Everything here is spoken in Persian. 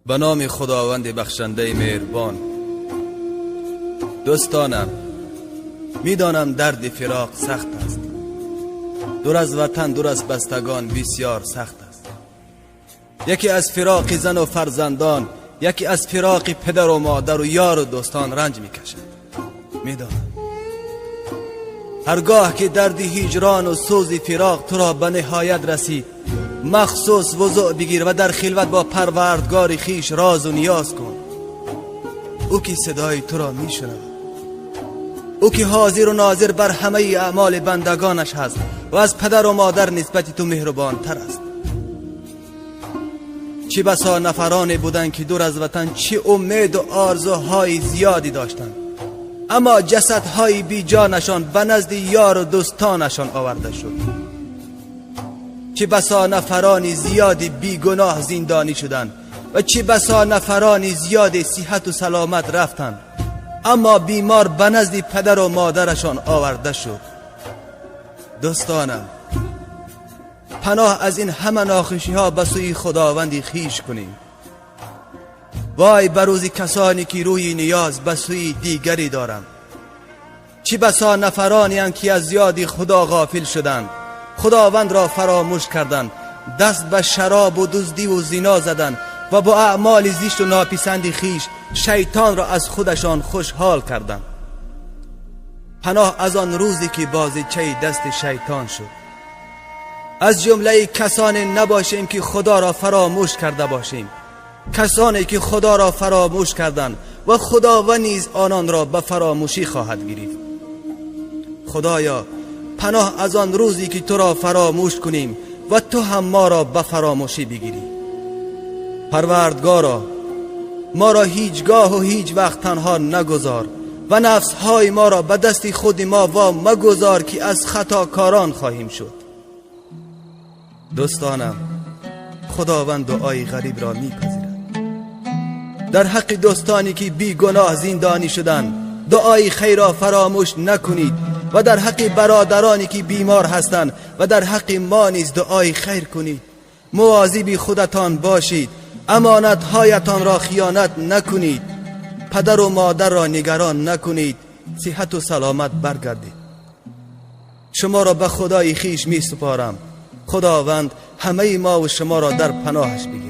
به نام خداوند بخشنده مهربان. دوستانم، میدانم درد فراق سخت است. دور از وطن، دور از بستگان بسیار سخت است. یکی از فراق زن و فرزندان، یکی از فراق پدر و مادر و یار و دوستان رنج میکشد. میدانم هرگاه که درد هجران و سوز فراق تو را به نهایت رسید، مخصوص وضوع بگیر و در خلوت با پروردگار خیش راز و نیاز کن. او که صدای تو را میشنود، او که حاضر و ناظر بر همه اعمال بندگانش هست و از پدر و مادر نسبت تو مهربان تر است. چه بسا نفرانی بودند که دور از وطن چه امید و آرزوهای زیادی داشتند، اما جسدهای بی جانشان به نزد یار و دوستانشان آورده شد. چه بسا نفرانی زیادی بی گناه زندانی شدند و چه بسا نفرانی زیادی صحت و سلامت رفتند، اما بیمار به نزد پدر و مادرشان آورده شد. دوستانم، پناه از این همه ناخوشی ها به سوی خداوند خیش کنیم. وای بر روز کسانی که روی نیاز به سوی دیگری دارند. چه بسا نفرانی اند که از یاد خدا غافل شدند، خداوند را فراموش کردند، دست به شراب و دزدی و زنا زدند و با اعمال زشت و ناپسند خیش شیطان را از خودشان خوشحال کردند. پناه از آن روزی که بازیچه دست شیطان شد. از جمله کسانی نباشیم که خدا را فراموش کرده باشیم، کسانی که خدا را فراموش کردند و خداوند نیز آنان را به فراموشی خواهد گرفت. خدایا، پناه از آن روزی که تو را فراموش کنیم و تو هم ما را به فراموشی بگیری. پروردگارا، ما را هیچگاه و هیچ وقت تنها نگذار و نفسهای ما را به دست خود ما وا مگذار که از خطاکاران خواهیم شد. دوستانم، خداوند دعای غریب را میپذیرد. در حق دوستانی که بی گناه زندانی شدند دعای خیر را فراموش نکنید و در حق برادرانی که بیمار هستند و در حق ما نیز دعای خیر کنید. مواظب خودتان باشید، امانتهایتان را خیانت نکنید، پدر و مادر را نگران نکنید، صحت و سلامت برگردید. شما را به خدای خیش می سپارم. خداوند همه ما و شما را در پناهش بگیرد.